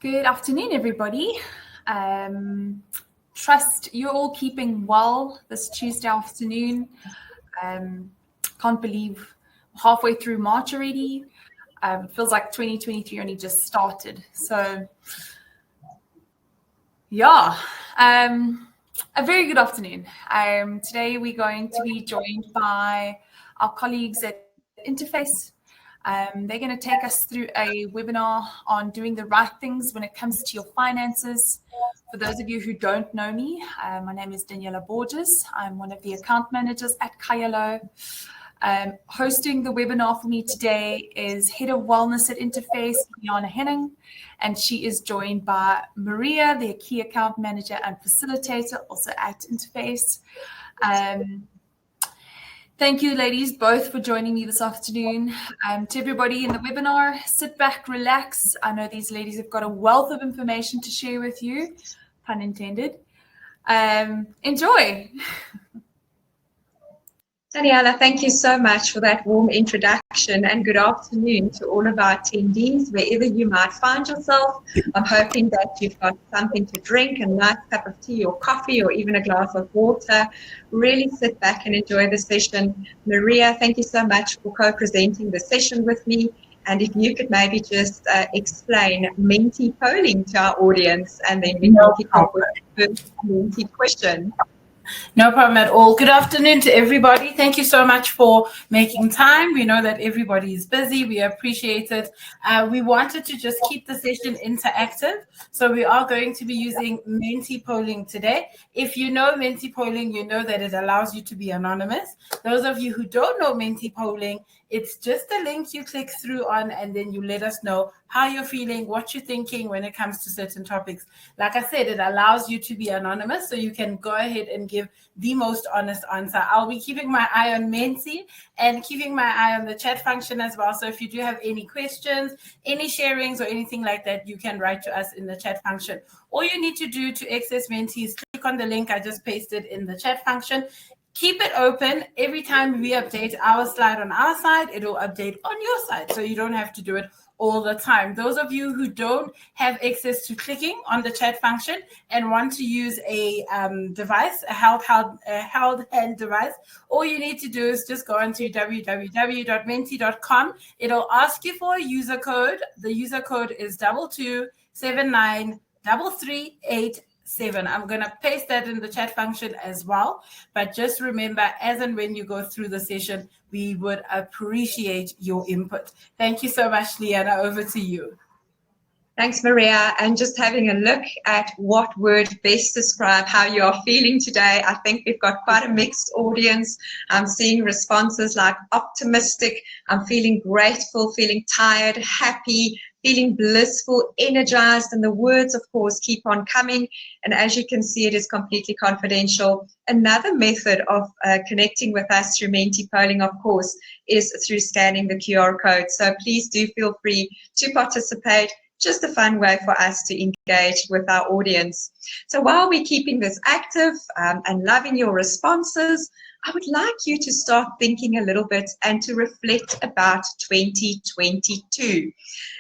Good afternoon, everybody. Trust you're all keeping well this Tuesday afternoon. Can't believe halfway through March already. It feels like 2023 only just started. So, yeah, a very good afternoon. Today we're going to be joined by our colleagues at Interface. They're going to take us through a webinar on doing the right things when it comes to your finances. For those of you who don't know me, my name is Daniela Borges. I'm one of the account managers at Kaelo. Hosting the webinar for me today is Head of Wellness at Interface, Liana Henning, and she is joined by Maria, their Key Account Manager and Facilitator, also at Interface. Thank you, ladies, both for joining me this afternoon. To everybody in the webinar, sit back, relax. I know these ladies have got a wealth of information to share with you, pun intended. Enjoy. Daniela, thank you so much for that warm introduction, and good afternoon to all of our attendees, wherever you might find yourself. I'm hoping that you've got something to drink, a nice cup of tea or coffee, or even a glass of water. Really sit back and enjoy the session. Maria, thank you so much for co-presenting the session with me. And if you could maybe just explain Menti polling to our audience, and then we can kick off with the first Menti question. No problem at all. Good afternoon to everybody. Thank you so much for making time. We know that everybody is busy. We appreciate it. We wanted to just keep the session interactive. So we are going to be using Menti polling today. If you know Menti polling, you know that it allows you to be anonymous. Those of you who don't know Menti polling, it's just a link you click through on, and then you let us know how you're feeling, what you're thinking when it comes to certain topics. Like I said, it allows you to be anonymous, so you can go ahead and give the most honest answer. I'll be keeping my eye on Menti and keeping my eye on the chat function as well. So if you do have any questions, any sharings or anything like that, you can write to us in the chat function. All you need to do to access Menti is click on the link I just pasted in the chat function. Keep it open. Every time we update our slide on our side, it'll update on your side. So you don't have to do it all the time. Those of you who don't have access to clicking on the chat function and want to use a device, a held hand device, all you need to do is just go onto www.menti.com. It'll ask you for a user code. The user code is 22793338. I'm going to paste that in the chat function as well. But just remember, as and when you go through the session, we would appreciate your input. Thank you so much, Liana. Over to you. Thanks, Maria. And just having a look at what word best describe how you are feeling today, I think we've got quite a mixed audience. I'm seeing responses like optimistic, I'm feeling grateful, feeling tired, happy, feeling blissful, energized, and the words, of course, keep on coming. And as you can see, it is completely confidential. Another method of connecting with us through Menti polling, of course, is through scanning the QR code. So please do feel free to participate. Just a fun way for us to engage with our audience. So while we're keeping this active and loving your responses, I would like you to start thinking a little bit and to reflect about 2022.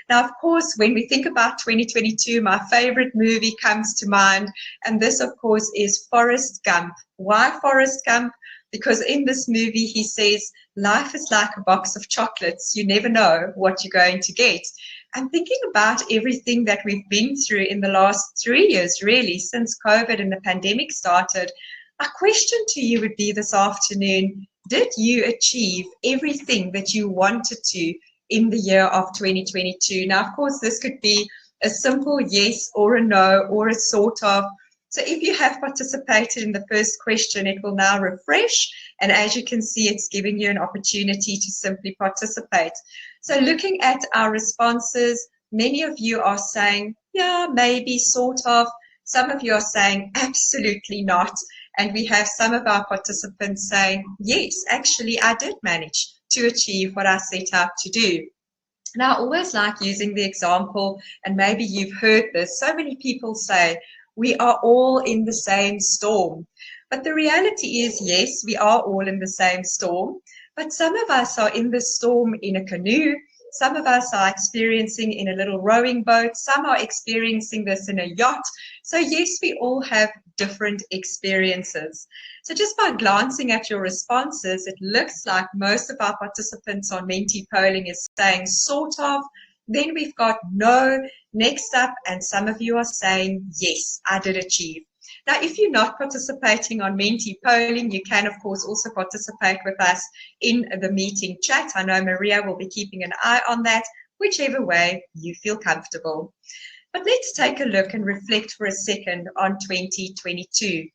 Now, of course, when we think about 2022, my favorite movie comes to mind, and this, of course, is Forrest Gump. Why Forrest Gump? Because in this movie, he says, life is like a box of chocolates. You never know what you're going to get. I'm thinking about everything that we've been through in the last 3 years, really, since COVID and the pandemic started. My question to you would be this afternoon, did you achieve everything that you wanted to in the year of 2022? Now, of course, this could be a simple yes or a no or a sort of. So if you have participated in the first question, it will now refresh. And as you can see, it's giving you an opportunity to simply participate. So looking at our responses, many of you are saying, yeah, maybe, sort of. Some of you are saying, absolutely not. And we have some of our participants saying, yes, actually, I did manage to achieve what I set out to do. Now, I always like using the example, and maybe you've heard this, so many people say, we are all in the same storm. But the reality is, yes, we are all in the same storm, but some of us are in the storm in a canoe, Some of us are experiencing in a little rowing boat. Some are experiencing this in a yacht. So yes, we all have different experiences. So just by glancing at your responses, it looks like most of our participants on Menti polling is saying sort of. Then we've got no next up, and some of you are saying, yes, I did achieve. Now, if you're not participating on Menti polling, you can, of course, also participate with us in the meeting chat. I know Maria will be keeping an eye on that, whichever way you feel comfortable. But let's take a look and reflect for a second on 2022.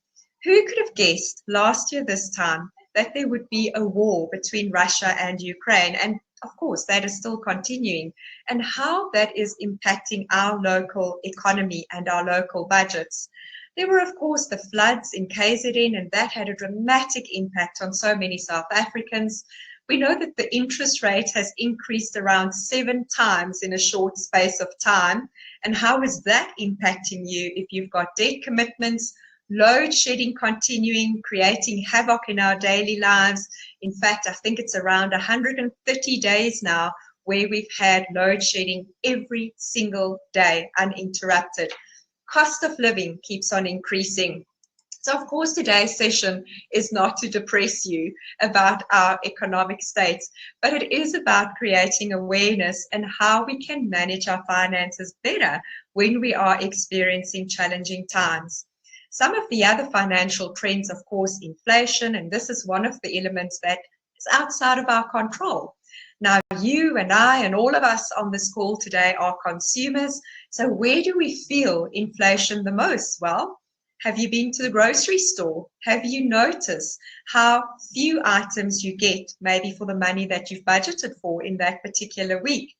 Who could have guessed last year this time that there would be a war between Russia and Ukraine? And of course, that is still continuing, and how that is impacting our local economy and our local budgets. There were, of course, the floods in KZN, and that had a dramatic impact on so many South Africans. We know that the interest rate has increased around 7 times in a short space of time. And how is that impacting you if you've got debt commitments, load shedding continuing, creating havoc in our daily lives? In fact, I think it's around 130 days now where we've had load shedding every single day uninterrupted. Cost of living keeps on increasing. So, of course, today's session is not to depress you about our economic states, but it is about creating awareness and how we can manage our finances better when we are experiencing challenging times. Some of the other financial trends, of course, inflation, and this is one of the elements that is outside of our control. Now, you and I and all of us on this call today are consumers. So where do we feel inflation the most? Well, have you been to the grocery store? Have you noticed how few items you get, maybe for the money that you've budgeted for in that particular week?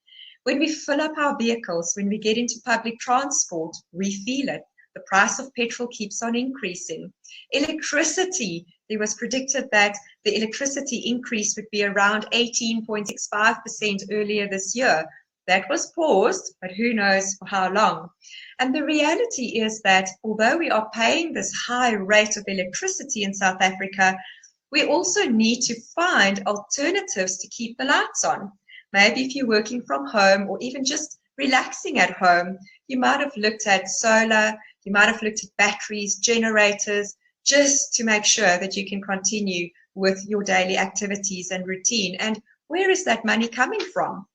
When we fill up our vehicles, when we get into public transport, we feel it. The price of petrol keeps on increasing. Electricity, it was predicted that the electricity increase would be around 18.65% earlier this year. That was paused, but who knows for how long. And the reality is that although we are paying this high rate of electricity in South Africa, we also need to find alternatives to keep the lights on. Maybe if you're working from home or even just relaxing at home, you might have looked at solar, you might have looked at batteries, generators, just to make sure that you can continue with your daily activities and routine. And where is that money coming from?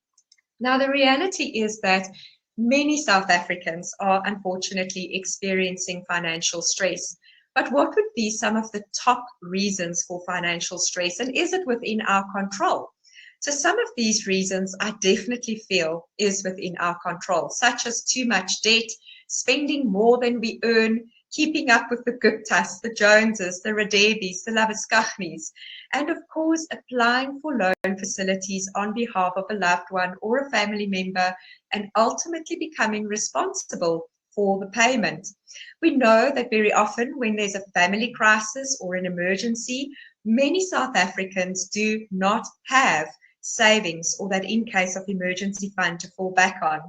Now, the reality is that many South Africans are unfortunately experiencing financial stress. But what would be some of the top reasons for financial stress, and is it within our control? So some of these reasons I definitely feel is within our control, such as too much debt, spending more than we earn, keeping up with the Guptas, the Joneses, the Radebis, the Labuskaghnis, and of course applying for loan facilities on behalf of a loved one or a family member, and ultimately becoming responsible for the payment. We know that very often when there's a family crisis or an emergency, many South Africans do not have savings or that in case of emergency fund to fall back on.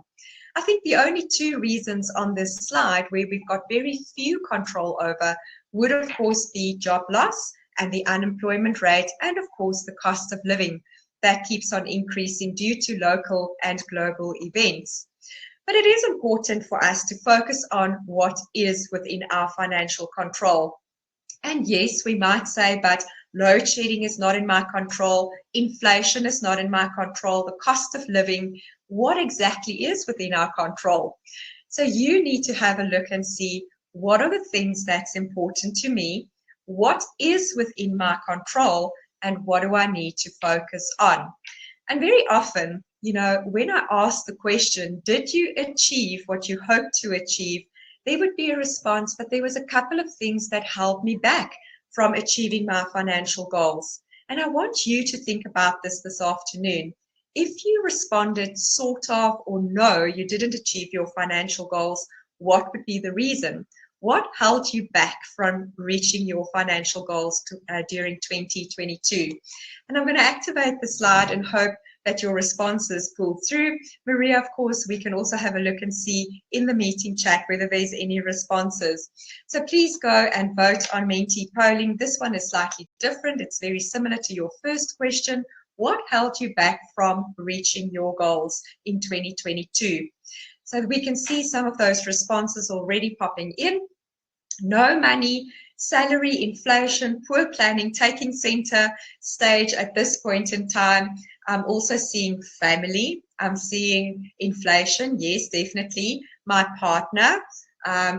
I think the only 2 reasons on this slide where we've got very few control over would of course be job loss and the unemployment rate, and of course the cost of living that keeps on increasing due to local and global events. But it is important for us to focus on what is within our financial control. And yes, we might say, but load shedding is not in my control, inflation is not in my control, the cost of living, what exactly is within our control? So you need to have a look and see what are the things that's important to me, what is within my control, and what do I need to focus on? And very often, you know, when I ask the question, did you achieve what you hoped to achieve? There would be a response, but there was a couple of things that held me back from achieving my financial goals. And I want you to think about this afternoon. If you responded sort of or no, you didn't achieve your financial goals, what would be the reason? What held you back from reaching your financial goals during 2022? And I'm going to activate the slide and hope that your responses pull through. Maria, of course, we can also have a look and see in the meeting chat whether there's any responses. So please go and vote on Menti polling. This one is slightly different. It's very similar to your first question. what held you back from reaching your goals in 2022? So we can see some of those responses already popping in. No money, salary, inflation, poor planning, taking center stage at this point in time. I'm also seeing family. I'm seeing inflation. Yes, definitely. My partner.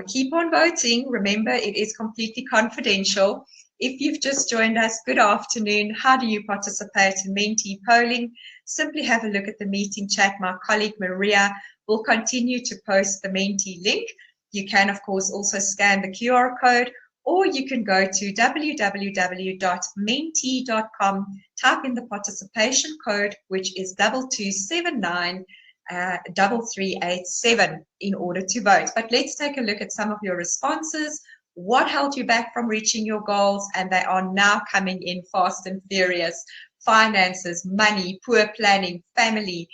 Keep on voting. Remember, it is completely confidential. If you've just joined us, good afternoon. How do you participate in mentee polling? Simply have a look at the meeting chat. My colleague Maria will continue to post the mentee link. You can, of course, also scan the QR code, or you can go to www.mentee.com, type in the participation code, which is 2279 3387 in order to vote. But let's take a look at some of your responses. What held you back from reaching your goals? And they are now coming in fast and furious. Finances, money, poor planning, family,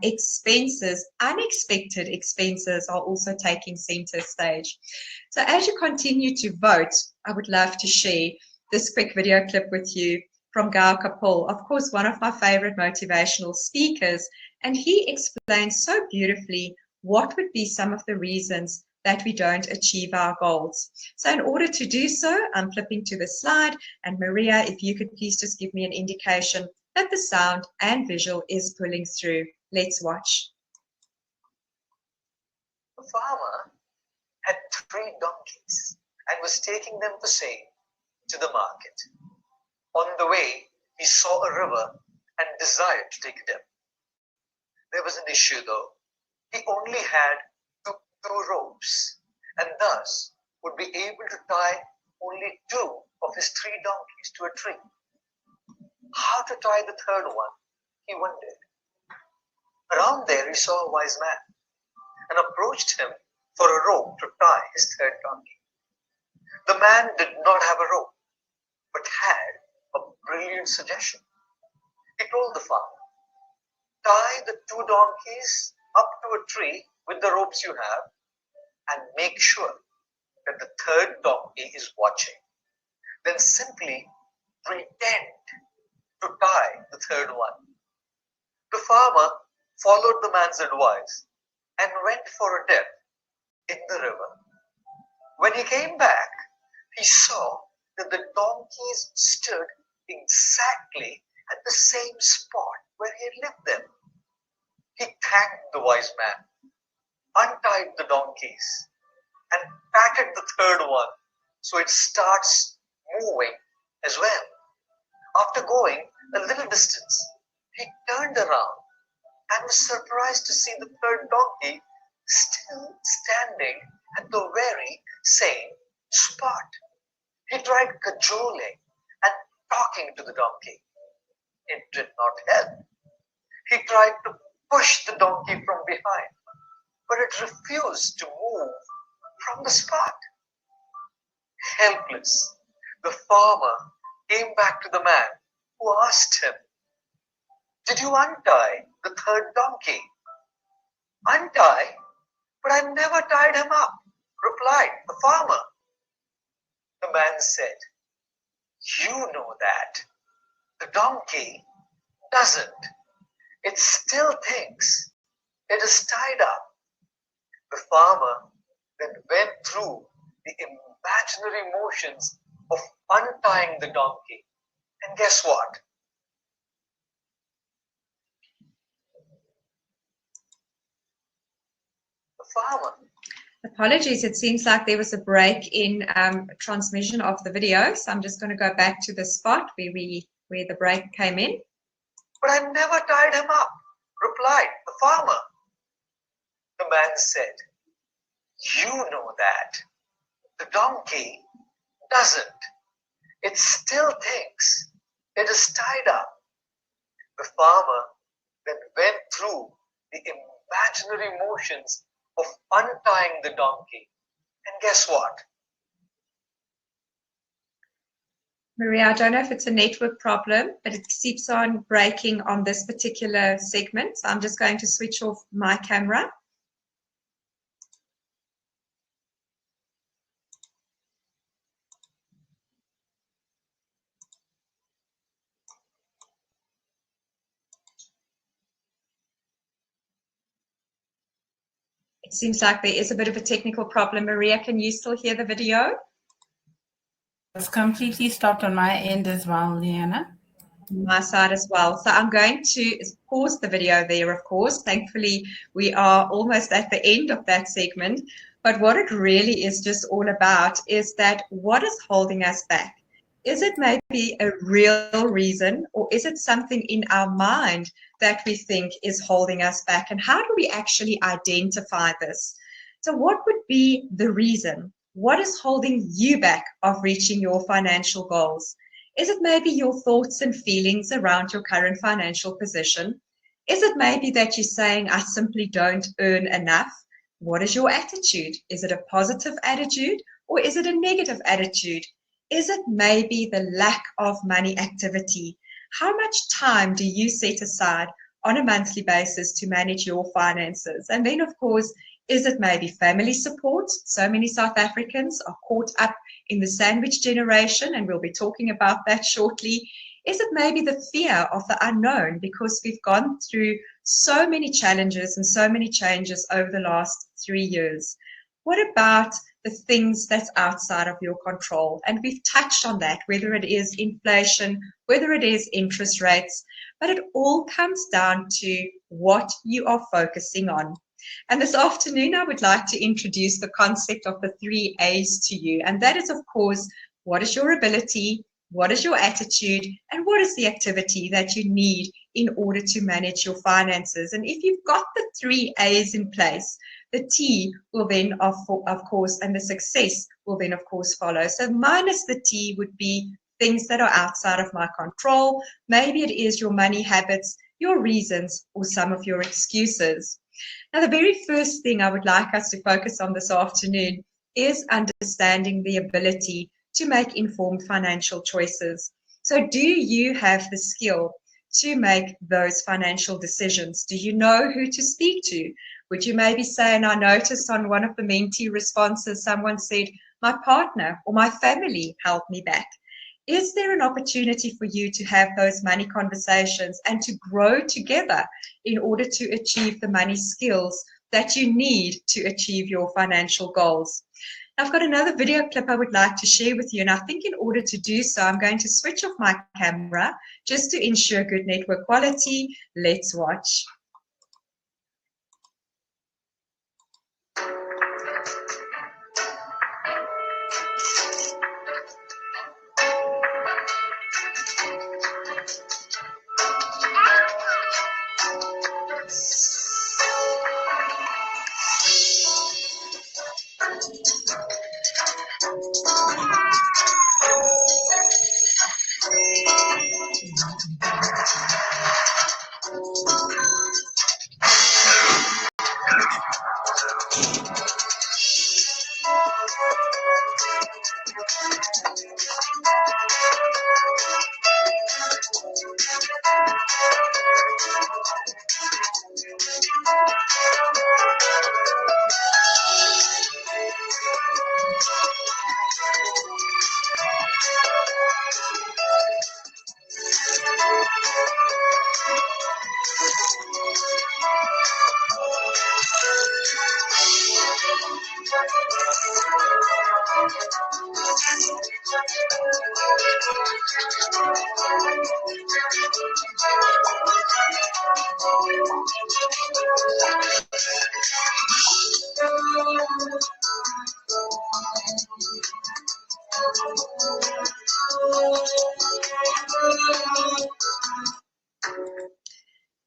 expenses, unexpected expenses are also taking center stage. So as you continue to vote, I would love to share this quick video clip with you from Gao Kapol, of course, one of my favorite motivational speakers, and he explains so beautifully what would be some of the reasons that we don't achieve our goals. So in order to do so, I'm flipping to the slide, and Maria, if you could please just give me an indication that the sound and visual is pulling through. Let's watch. The farmer had 3 donkeys and was taking them for sale to the market. On the way, he saw a river and desired to take it in. There was an issue though. He only had two ropes and thus would be able to tie only 2 of his 3 donkeys to a tree. How to tie the third one, he wondered. Around there he saw a wise man and approached him for a rope to tie his third donkey. The man did not have a rope, but had a brilliant suggestion. He told the farmer, tie the 2 donkeys up to a tree with the ropes you have and make sure that the third donkey is watching. Then simply pretend to tie the third one. The farmer followed the man's advice and went for a dip in the river. When he came back, he saw that the donkeys stood exactly at the same spot where he had left them. He thanked the wise man, untied the donkeys, and patted the third one so it starts moving as well. After going a little distance, he turned around and was surprised to see the third donkey still standing at the very same spot. He tried cajoling and talking to the donkey. It did not help. He tried to push the donkey from behind, but it refused to move from the spot. Helpless, the farmer came back to the man who asked him, "Did you untie the third donkey?" "Untie? But I never tied him up," replied the farmer. The man said, "You know that. The donkey doesn't. It still thinks it is tied up." The farmer then went through the imaginary motions of untying the donkey. And guess what? The farmer. Apologies, it seems like there was a break in transmission of the video, so I'm just going to go back to the spot where the break came in. "But I never tied him up," replied the farmer. The man said, "You know that. The donkey doesn't. It still thinks it is tied up." The farmer then went through the imaginary motions of untying the donkey. And guess what? Maria, I don't know if it's a network problem, but it keeps on breaking on this particular segment. So I'm just going to switch off my camera. It seems like there is a bit of a technical problem. Maria, can you still hear the video? It's completely stopped on my end as well, Leanna. My side as well. So I'm going to pause the video there, of course. Thankfully, we are almost at the end of that segment. But what it really is just all about is that what is holding us back? Is it maybe a real reason, or is it something in our mind that we think is holding us back? And how do we actually identify this? So what would be the reason? What is holding you back of reaching your financial goals? Is it maybe your thoughts and feelings around your current financial position? Is it maybe that you're saying, I simply don't earn enough? What is your attitude? Is it a positive attitude, or is it a negative attitude? Is it maybe the lack of money activity? How much time do you set aside on a monthly basis to manage your finances? And then, of course, is it maybe family support? So many South Africans are caught up in the sandwich generation, and we'll be talking about that shortly. Is it maybe the fear of the unknown, because we've gone through so many challenges and so many changes over the last 3 years? What about the things that's outside of your control? And we've touched on that, whether it is inflation, whether it is interest rates, but it all comes down to what you are focusing on. And this afternoon, I would like to introduce the concept of the 3 A's to you. And that is, of course, what is your ability, what is your attitude, and what is the activity that you need in order to manage your finances? And if you've got the 3 A's in place, the T will then, of course, and the success will then, of course, follow. So minus the T would be things that are outside of my control. Maybe it is your money habits, your reasons, or some of your excuses. Now, the very first thing I would like us to focus on this afternoon is understanding the ability to make informed financial choices. So do you have the skill to make those financial decisions? Do you know who to speak to? Would you maybe say, and I noticed on one of the mentee responses, someone said, my partner or my family held me back. Is there an opportunity for you to have those money conversations and to grow together in order to achieve the money skills that you need to achieve your financial goals? I've got another video clip I would like to share with you, and I think in order to do so, I'm going to switch off my camera just to ensure good network quality. Let's watch.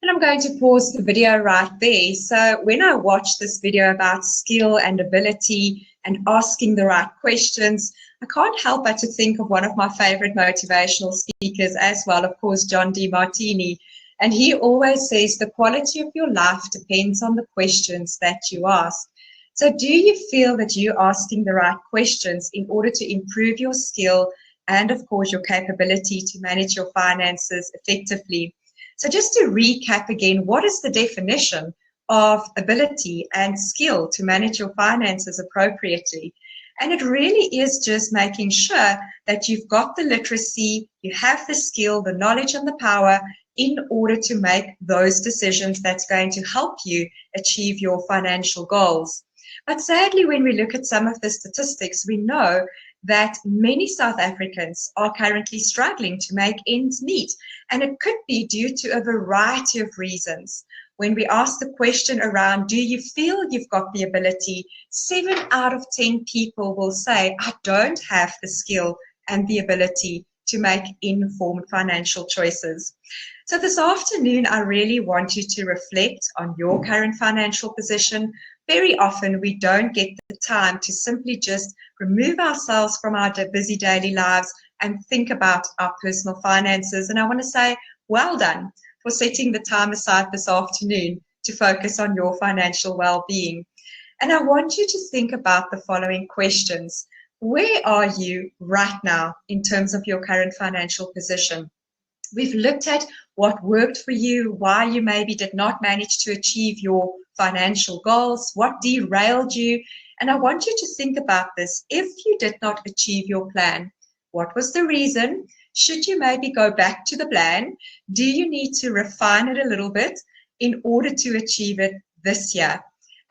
And I'm going to pause the video right there. So when I watch this video about skill and ability and asking the right questions, I can't help but to think of one of my favorite motivational speakers as well, of course, John DeMartini. And he always says the quality of your life depends on the questions that you ask. So do you feel that you're asking the right questions in order to improve your skill and, of course, your capability to manage your finances effectively? So just to recap again, what is the definition of ability and skill to manage your finances appropriately? And it really is just making sure that you've got the literacy, you have the skill, the knowledge and the power in order to make those decisions that's going to help you achieve your financial goals. But sadly, when we look at some of the statistics, we know that many South Africans are currently struggling to make ends meet. And it could be due to a variety of reasons. When we ask the question around, do you feel you've got the ability? 7 out of 10 people will say, I don't have the skill and the ability to make informed financial choices. So this afternoon, I really want you to reflect on your current financial position. Very often, we don't get the time to simply just remove ourselves from our busy daily lives and think about our personal finances. And I want to say, well done for setting the time aside this afternoon to focus on your financial well-being. And I want you to think about the following questions. Where are you right now in terms of your current financial position? We've looked at what worked for you, why you maybe did not manage to achieve your financial goals, what derailed you. And I want you to think about this. If you did not achieve your plan, what was the reason? Should you maybe go back to the plan? Do you need to refine it a little bit in order to achieve it this year?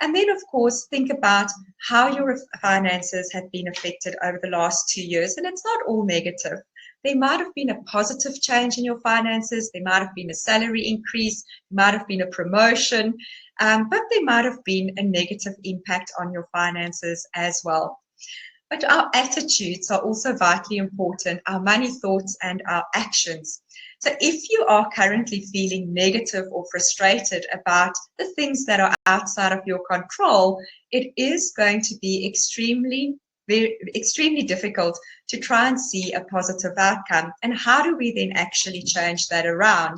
And then, of course, think about how your finances have been affected over the last 2 years. And it's not all negative. There might have been a positive change in your finances. There might have been a salary increase. There might have been a promotion. But there might have been a negative impact on your finances as well. But our attitudes are also vitally important, our money thoughts and our actions. So if you are currently feeling negative or frustrated about the things that are outside of your control, it is going to be extremely difficult to try and see a positive outcome. And how do we then actually change that around?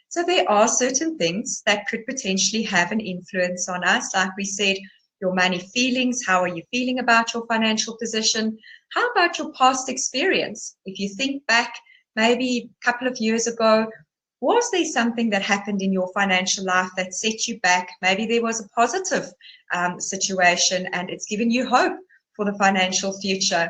So there are certain things that could potentially have an influence on us. Like we said, your money feelings, how are you feeling about your financial position? How about your past experience? If you think back maybe a couple of years ago, was there something that happened in your financial life that set you back? Maybe there was a positive situation and it's given you hope for the financial future.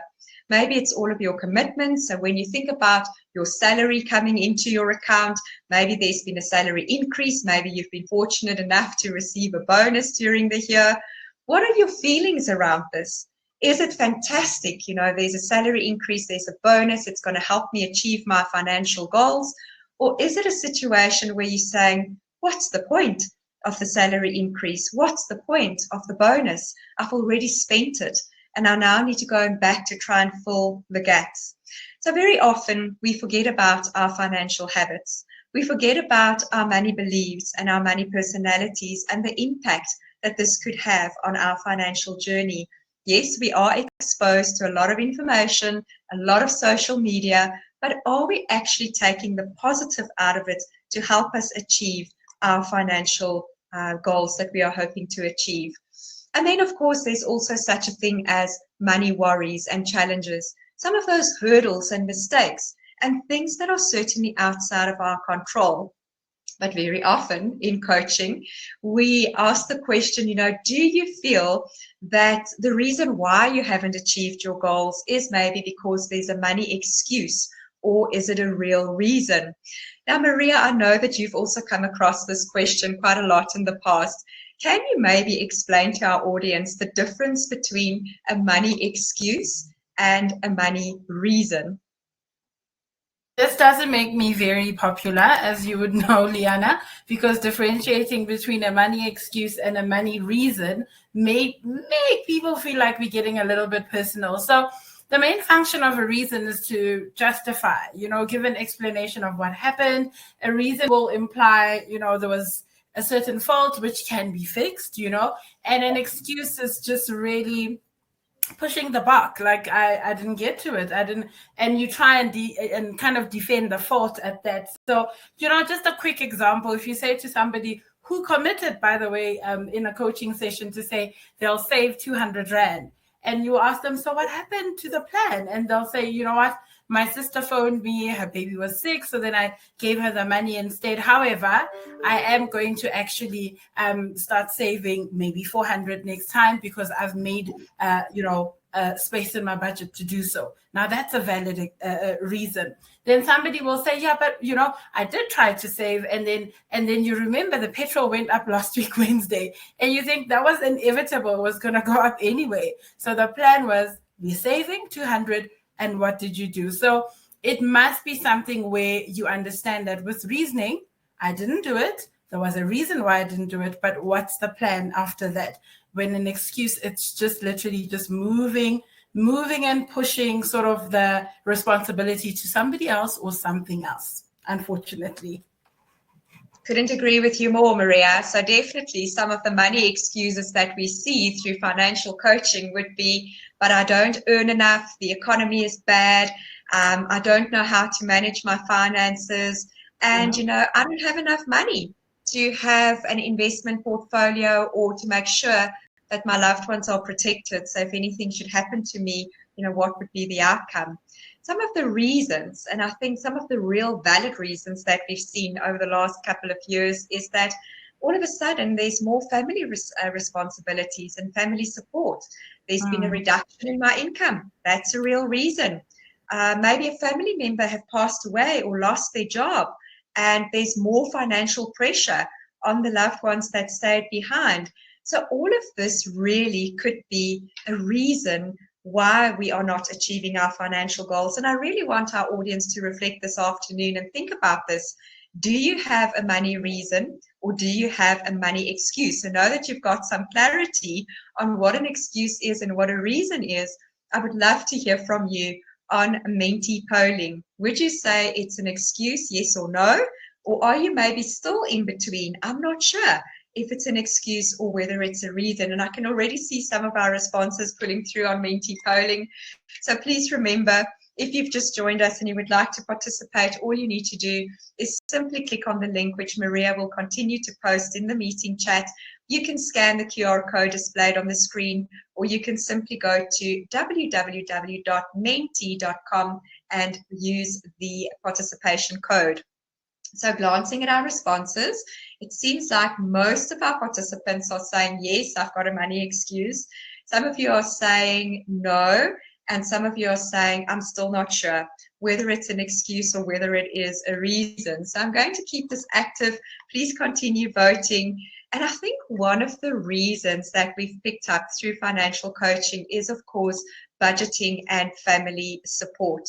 Maybe it's all of your commitments. So when you think about your salary coming into your account, maybe there's been a salary increase. Maybe you've been fortunate enough to receive a bonus during the year. What are your feelings around this? Is it fantastic? You know, there's a salary increase, there's a bonus, it's going to help me achieve my financial goals. Or is it a situation where you're saying, what's the point of the salary increase? What's the point of the bonus? I've already spent it. And I now need to go back to try and fill the gaps. So very often we forget about our financial habits. We forget about our money beliefs and our money personalities and the impact that this could have on our financial journey. Yes, we are exposed to a lot of information, a lot of social media, but are we actually taking the positive out of it to help us achieve our financial goals that we are hoping to achieve? And then, of course, there's also such a thing as money worries and challenges, some of those hurdles and mistakes and things that are certainly outside of our control. But very often in coaching, we ask the question, do you feel that the reason why you haven't achieved your goals is maybe because there's a money excuse, or is it a real reason? Now, Maria, I know that you've also come across this question quite a lot in the past. Can you maybe explain to our audience the difference between a money excuse and a money reason? This doesn't make me very popular, as you would know, Liana, because differentiating between a money excuse and a money reason make people feel like we're getting a little bit personal. So the main function of a reason is to justify, give an explanation of what happened. A reason will imply, there was a certain fault which can be fixed, and an excuse is just really pushing the buck, like I didn't get to it, and you try and kind of defend the fault at that. So just a quick example, if you say to somebody who committed, by the way, in a coaching session, to say they'll save 200 rand, and you ask them, so what happened to the plan? And they'll say, you know what, my sister phoned me, her baby was sick, so then I gave her the money instead. However, I am going to actually start saving maybe 400 next time because I've made, space in my budget to do so. Now that's a valid reason. Then somebody will say, yeah, but I did try to save, and then you remember the petrol went up last week Wednesday, and you think that was inevitable, it was going to go up anyway. So the plan was, we're saving 200, and what did you do? So it must be something where you understand that with reasoning, I didn't do it. There was a reason why I didn't do it, but what's the plan after that? When an excuse, it's just literally just moving and pushing sort of the responsibility to somebody else or something else, unfortunately. Couldn't agree with you more, Maria. So definitely some of the money excuses that we see through financial coaching would be, but I don't earn enough, the economy is bad, I don't know how to manage my finances, and I don't have enough money to have an investment portfolio or to make sure that my loved ones are protected. So if anything should happen to me, what would be the outcome? Some of the reasons, and I think some of the real valid reasons that we've seen over the last couple of years, is that all of a sudden there's more family responsibilities and family support. There's been a reduction in my income. That's a real reason. Maybe a family member have passed away or lost their job, and there's more financial pressure on the loved ones that stayed behind. So all of this really could be a reason why we are not achieving our financial goals. And I really want our audience to reflect this afternoon and think about this. Do you have a money reason, or do you have a money excuse? So now that you've got some clarity on what an excuse is and what a reason is, I would love to hear from you on mentee polling. Would you say it's an excuse, yes or no? Or are you maybe still in between? I'm not sure if it's an excuse or whether it's a reason. And I can already see some of our responses pulling through on mentee polling. So please remember, if you've just joined us and you would like to participate, all you need to do is simply click on the link, which Maria will continue to post in the meeting chat. You can scan the QR code displayed on the screen, or you can simply go to www.mentee.com and use the participation code. So glancing at our responses, it seems like most of our participants are saying, yes, I've got a money excuse. Some of you are saying no, and some of you are saying, I'm still not sure whether it's an excuse or whether it is a reason. So I'm going to keep this active. Please continue voting. And I think one of the reasons that we've picked up through financial coaching is, of course, budgeting and family support.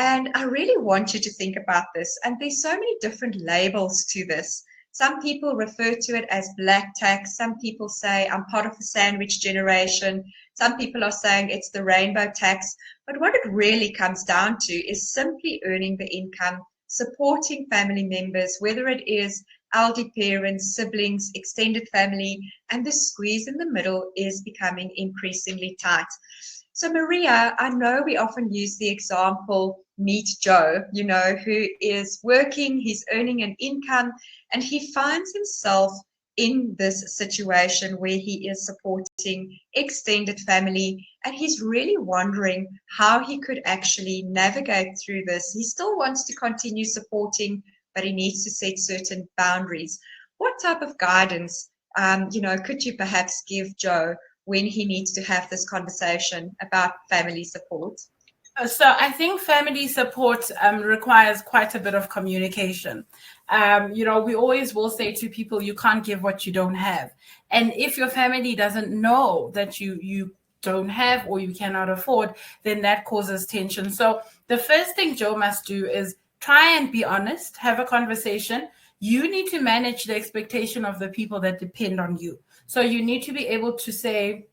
And I really want you to think about this. And there's so many different labels to this. Some people refer to it as black tax. Some people say I'm part of the sandwich generation. Some people are saying it's the rainbow tax. But what it really comes down to is simply earning the income, supporting family members, whether it is elderly parents, siblings, extended family, and the squeeze in the middle is becoming increasingly tight. So Maria, I know we often use the example, meet Joe, who is working, he's earning an income, and he finds himself in this situation where he is supporting extended family, and he's really wondering how he could actually navigate through this. He still wants to continue supporting, but he needs to set certain boundaries. What type of guidance, could you perhaps give Joe when he needs to have this conversation about family support? So I think family support requires quite a bit of communication. We always will say to people, you can't give what you don't have. And if your family doesn't know that you don't have or you cannot afford, then that causes tension. So the first thing Joe must do is try and be honest, have a conversation. You need to manage the expectation of the people that depend on you. So you need to be able to say,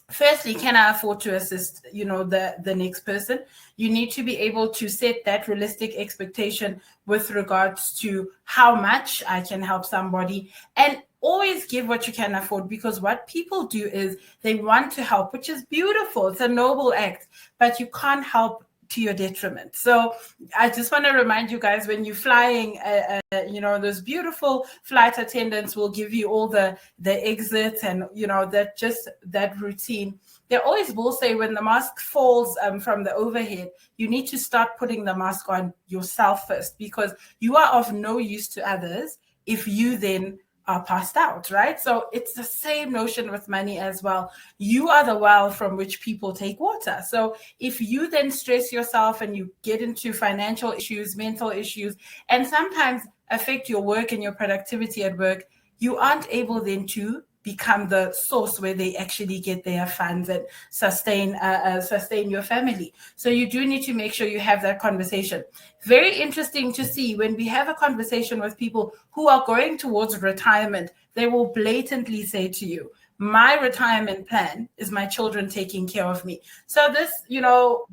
firstly, can I afford to assist, the next person? You need to be able to set that realistic expectation with regards to how much I can help somebody, and always give what you can afford, because what people do is they want to help, which is beautiful. It's a noble act, but you can't help to your detriment. So I just want to remind you guys, when you're flying, those beautiful flight attendants will give you all the exits and, that routine. They always will say when the mask falls from the overhead, you need to start putting the mask on yourself first, because you are of no use to others if you then are passed out, right? So it's the same notion with money as well. You are the well from which people take water. So if you then stress yourself and you get into financial issues, mental issues, and sometimes affect your work and your productivity at work, you aren't able then to become the source where they actually get their funds and sustain your family. So you do need to make sure you have that conversation. Very interesting to see when we have a conversation with people who are going towards retirement, they will blatantly say to you, my retirement plan is my children taking care of me. So this,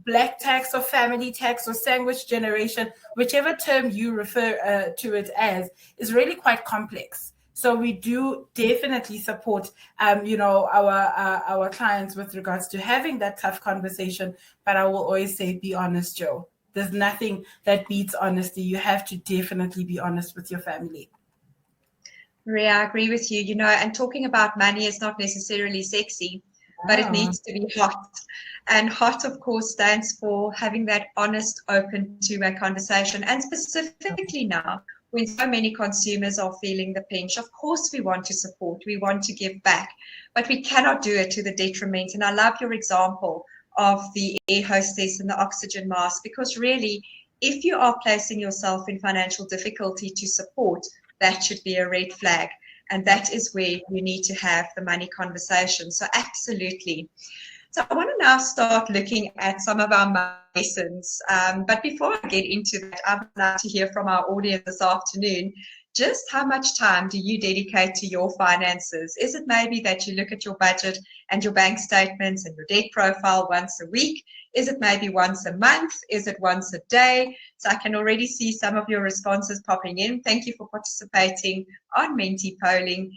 black tax or family tax or sandwich generation, whichever term you refer to it as, is really quite complex. So we do definitely support, our clients with regards to having that tough conversation. But I will always say, be honest, Joe. There's nothing that beats honesty. You have to definitely be honest with your family. Maria, I agree with you. And talking about money is not necessarily sexy, but it needs to be hot. And hot, of course, stands for having that honest, open two-way conversation. And specifically now, when so many consumers are feeling the pinch, of course we want to support, we want to give back, but we cannot do it to the detriment. And I love your example of the air hostess and the oxygen mask, because really, if you are placing yourself in financial difficulty to support, that should be a red flag. And that is where you need to have the money conversation. So absolutely. So I want to now start looking at some of our lessons. But before I get into that, I would like to hear from our audience this afternoon. Just how much time do you dedicate to your finances? Is it maybe that you look at your budget and your bank statements and your debt profile once a week? Is it maybe once a month? Is it once a day? So I can already see some of your responses popping in. Thank you for participating on Menti Polling.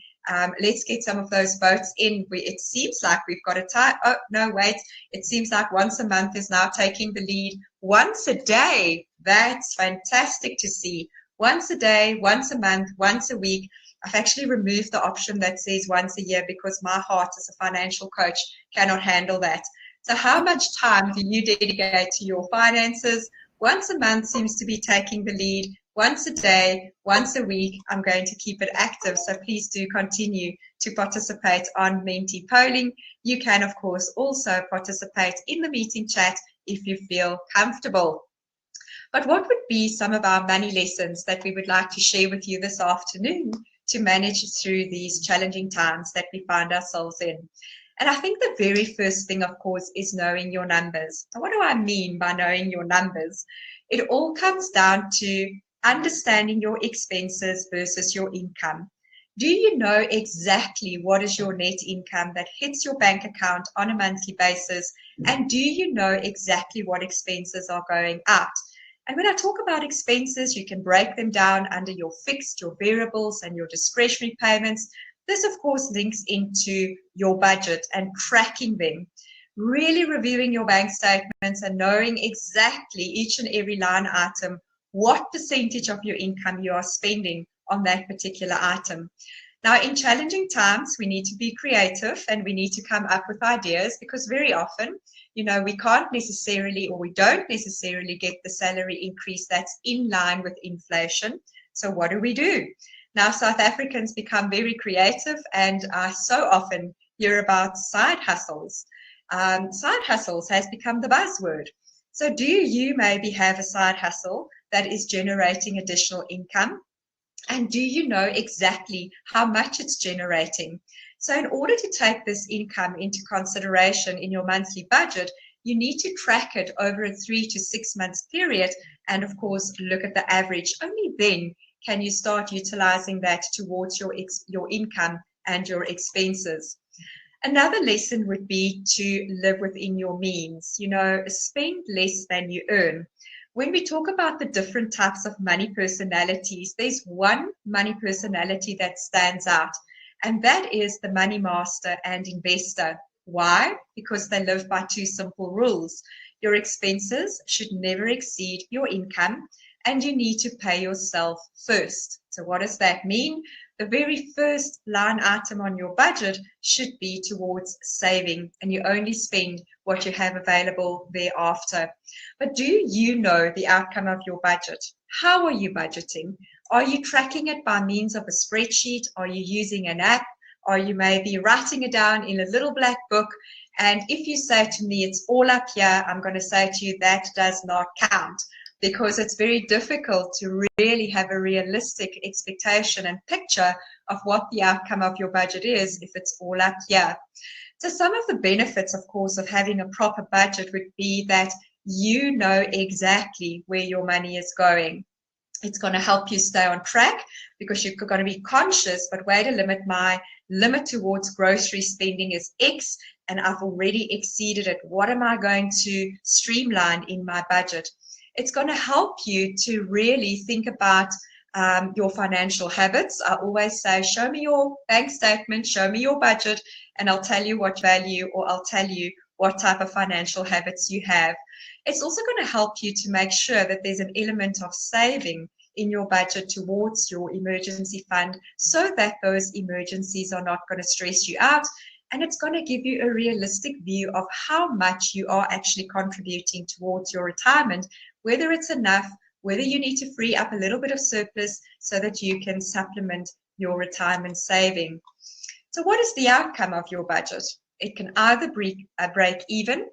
Let's get some of those votes in. It seems like we've got a tie. Oh, no, wait. It seems like once a month is now taking the lead. Once a day. That's fantastic to see. Once a day, once a month, once a week. I've actually removed the option that says once a year because my heart as a financial coach cannot handle that. So how much time do you dedicate to your finances? Once a month seems to be taking the lead. Once a day, once a week, I'm going to keep it active. So please do continue to participate on Menti Polling. You can, of course, also participate in the meeting chat if you feel comfortable. But what would be some of our money lessons that we would like to share with you this afternoon to manage through these challenging times that we find ourselves in? And I think the very first thing, of course, is knowing your numbers. Now, what do I mean by knowing your numbers? It all comes down to understanding your expenses versus your income. Do you know exactly what is your net income that hits your bank account on a monthly basis? And do you know exactly what expenses are going out? And when I talk about expenses, you can break them down under your fixed, your variables, and your discretionary payments. This, of course, links into your budget and tracking them. Really reviewing your bank statements and knowing exactly each and every line item, what percentage of your income you are spending on that particular item. Now, in challenging times, we need to be creative and we need to come up with ideas because very often, we can't necessarily or we don't necessarily get the salary increase that's in line with inflation. So what do? Now, South Africans become very creative and I so often hear about side hustles. Side hustles has become the buzzword. So do you maybe have a side hustle that is generating additional income? And do you know exactly how much it's generating? So in order to take this income into consideration in your monthly budget, you need to track it over a 3 to 6 months period and, of course, look at the average. Only then can you start utilizing that towards your income and your expenses. Another lesson would be to live within your means. Spend less than you earn. When we talk about the different types of money personalities, there's one money personality that stands out, and that is the money master and investor. Why? Because they live by two simple rules. Your expenses should never exceed your income, and you need to pay yourself first. So what does that mean? The very first line item on your budget should be towards saving, and you only spend what you have available thereafter. But do you know the outcome of your budget? How are you budgeting? Are you tracking it by means of a spreadsheet? Are you using an app? Are you maybe writing it down in a little black book? And if you say to me, it's all up here, I'm going to say to you that does not count, because it's very difficult to really have a realistic expectation and picture of what the outcome of your budget is if it's all up here. So some of the benefits, of course, of having a proper budget would be that you know exactly where your money is going. It's going to help you stay on track because you're going to be conscious, but wait a limit, my limit towards grocery spending is X and I've already exceeded it. What am I going to streamline in my budget? It's going to help you to really think about your financial habits. I always say, show me your bank statement, show me your budget, and I'll tell you what value, or I'll tell you what type of financial habits you have. It's also going to help you to make sure that there's an element of saving in your budget towards your emergency fund, so that those emergencies are not going to stress you out. And it's going to give you a realistic view of how much you are actually contributing towards your retirement, whether it's enough, whether you need to free up a little bit of surplus so that you can supplement your retirement saving. So what is the outcome of your budget? It can either break even,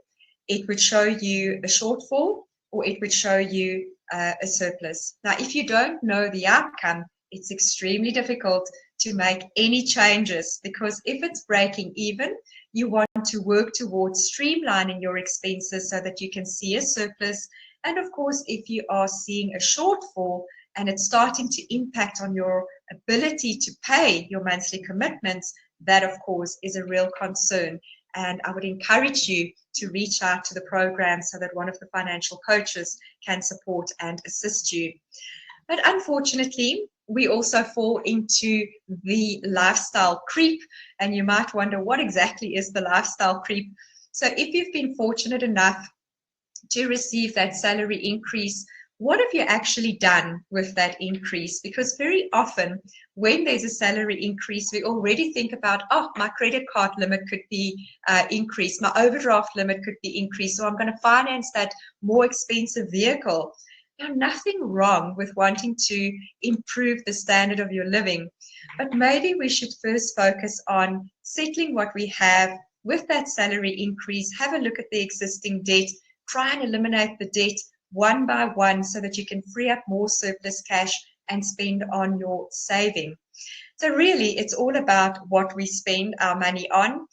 it would show you a shortfall, or it would show you a surplus. Now, if you don't know the outcome, it's extremely difficult to make any changes, because if it's breaking even, you want to work towards streamlining your expenses so that you can see a surplus. And of course, if you are seeing a shortfall and it's starting to impact on your ability to pay your monthly commitments, that of course is a real concern. And I would encourage you to reach out to the program so that one of the financial coaches can support and assist you. But unfortunately, we also fall into the lifestyle creep. And you might wonder, what exactly is the lifestyle creep? So if you've been fortunate enough to receive that salary increase, what have you actually done with that increase? Because very often when there's a salary increase, we already think about, oh, my credit card limit could be increased, my overdraft limit could be increased, so I'm going to finance that more expensive vehicle. Now, nothing wrong with wanting to improve the standard of your living, but maybe we should first focus on settling what we have with that salary increase, have a look at the existing debt, try and eliminate the debt one by one so that you can free up more surplus cash and spend on your saving. So really, it's all about what we spend our money on.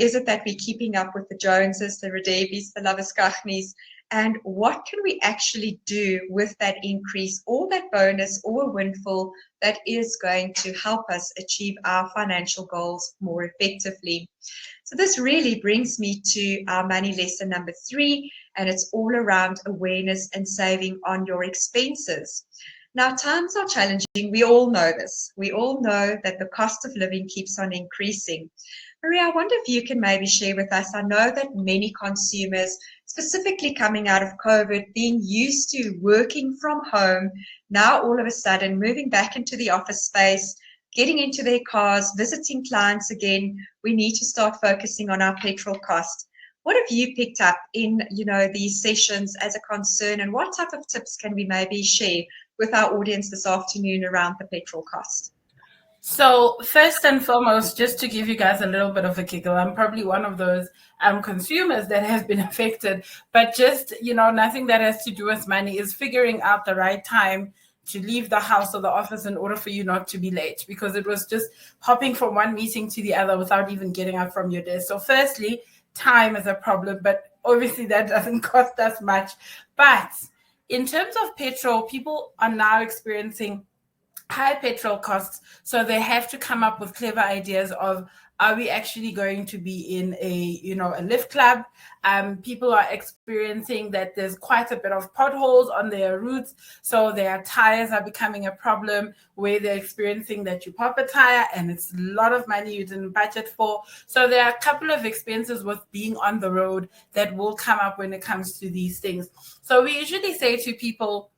Is it that we're keeping up with the Joneses, the Redebies, the Laviskachnis? And what can we actually do with that increase or that bonus or windfall that is going to help us achieve our financial goals more effectively? So this really brings me to our money lesson number 3, and it's all around awareness and saving on your expenses. Now, times are challenging. We all know this. We all know that the cost of living keeps on increasing. Maria, I wonder if you can maybe share with us. I know that many consumers, specifically coming out of COVID, being used to working from home, now all of a sudden moving back into the office space, getting into their cars, visiting clients again, we need to start focusing on our petrol cost. What have you picked up in, these sessions as a concern, and what type of tips can we maybe share with our audience this afternoon around the petrol cost? So first and foremost, just to give you guys a little bit of a giggle, I'm probably one of those consumers that has been affected, but just, nothing that has to do with money, is figuring out the right time to leave the house or the office in order for you not to be late, because it was just hopping from one meeting to the other without even getting up from your desk. So firstly, time is a problem, but obviously that doesn't cost us much. But in terms of petrol, people are now experiencing high petrol costs, so they have to come up with clever ideas of, are we actually going to be in a lift club? People are experiencing that there's quite a bit of potholes on their routes, so their tires are becoming a problem, where they're experiencing that you pop a tire and it's a lot of money you didn't budget for. So there are a couple of expenses with being on the road that will come up when it comes to these things. So we usually say to people,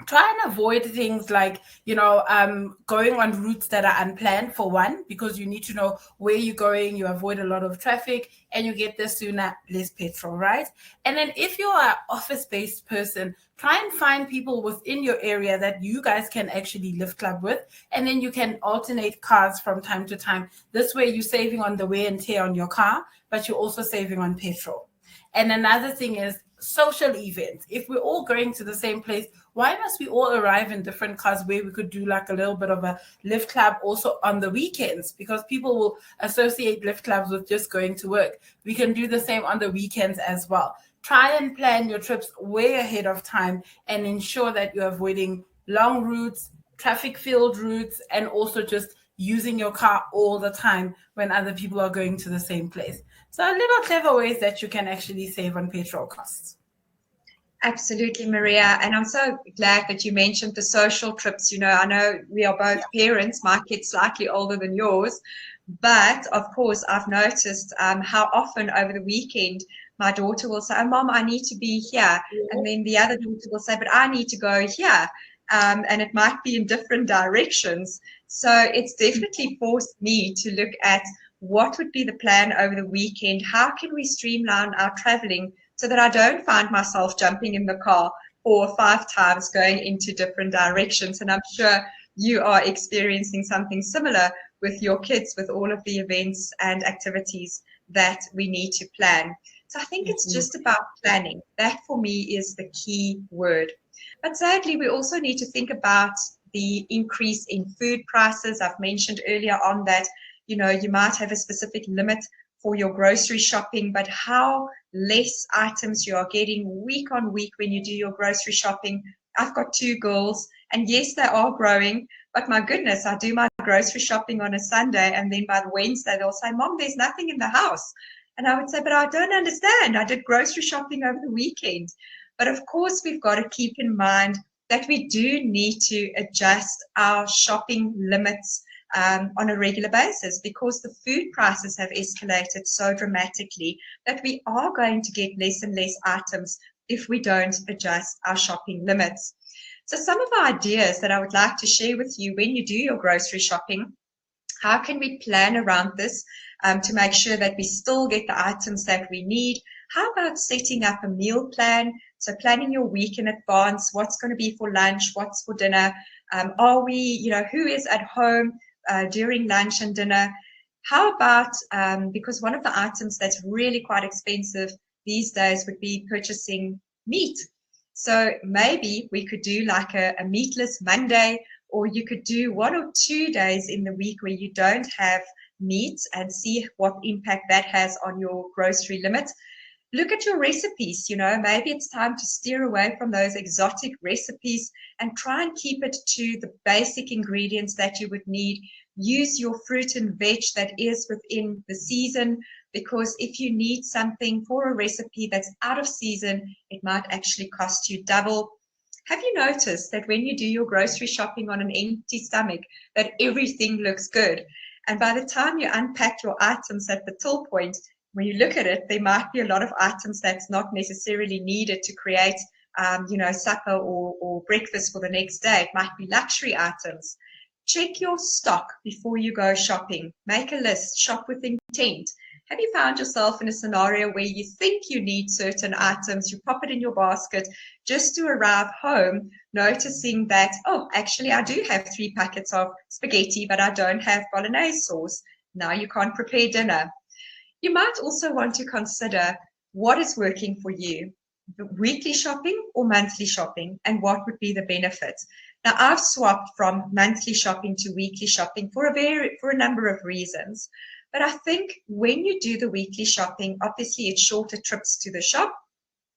try and avoid things like, going on routes that are unplanned, for one, because you need to know where you're going. You avoid a lot of traffic and you get there sooner, less petrol, right? And then if you are an office-based person, try and find people within your area that you guys can actually lift club with, and then you can alternate cars from time to time. This way you're saving on the wear and tear on your car, but you're also saving on petrol. And another thing is social events. If we're all going to the same place, why must we all arrive in different cars where we could do like a little bit of a lift club also on the weekends? Because people will associate lift clubs with just going to work. We can do the same on the weekends as well. Try and plan your trips way ahead of time and ensure that you're avoiding long routes, traffic-filled routes, and also just using your car all the time when other people are going to the same place. So little clever ways that you can actually save on petrol costs. Absolutely, Maria. And I'm so glad that you mentioned the social trips. I know we are both parents, my kid's slightly older than yours. But of course, I've noticed how often over the weekend my daughter will say, "Oh, Mom, I need to be here." And then the other daughter will say, "But I need to go here." And it might be in different directions. So it's definitely forced me to look at what would be the plan over the weekend. How can we streamline our traveling so that I don't find myself jumping in the car 4 or 5 times going into different directions? And I'm sure you are experiencing something similar with your kids, with all of the events and activities that we need to plan. So I think it's just about planning. That for me is the key word. But sadly, we also need to think about the increase in food prices. I've mentioned earlier on that, you might have a specific limit for your grocery shopping, but how less items you are getting week on week when you do your grocery shopping. I've got 2 girls, and yes, they are growing, but my goodness, I do my grocery shopping on a Sunday, and then by the Wednesday, they'll say, "Mom, there's nothing in the house." And I would say, "But I don't understand. I did grocery shopping over the weekend." But of course, we've got to keep in mind that we do need to adjust our shopping limits on a regular basis, because the food prices have escalated so dramatically that we are going to get less and less items if we don't adjust our shopping limits. So some of the ideas that I would like to share with you when you do your grocery shopping, how can we plan around this to make sure that we still get the items that we need? How about setting up a meal plan? So planning your week in advance, what's going to be for lunch, what's for dinner? Are we, who is at home during lunch and dinner? How about, because one of the items that's really quite expensive these days would be purchasing meat. So maybe we could do like a meatless Monday, or you could do 1 or 2 days in the week where you don't have meat, and see what impact that has on your grocery limit. Look at your recipes. Maybe it's time to steer away from those exotic recipes and try and keep it to the basic ingredients that you would need. Use your fruit and veg that is within the season, because if you need something for a recipe that's out of season, it might actually cost you double. Have you noticed that when you do your grocery shopping on an empty stomach, that everything looks good? And by the time you unpack your items at the till point, when you look at it, there might be a lot of items that's not necessarily needed to create, supper or breakfast for the next day. It might be luxury items. Check your stock before you go shopping. Make a list. Shop with intent. Have you found yourself in a scenario where you think you need certain items, you pop it in your basket just to arrive home, noticing that, oh, actually, I do have 3 packets of spaghetti, but I don't have bolognese sauce. Now you can't prepare dinner. You might also want to consider what is working for you, weekly shopping or monthly shopping, and what would be the benefits. Now, I've swapped from monthly shopping to weekly shopping for a number of reasons. But I think when you do the weekly shopping, obviously it's shorter trips to the shop.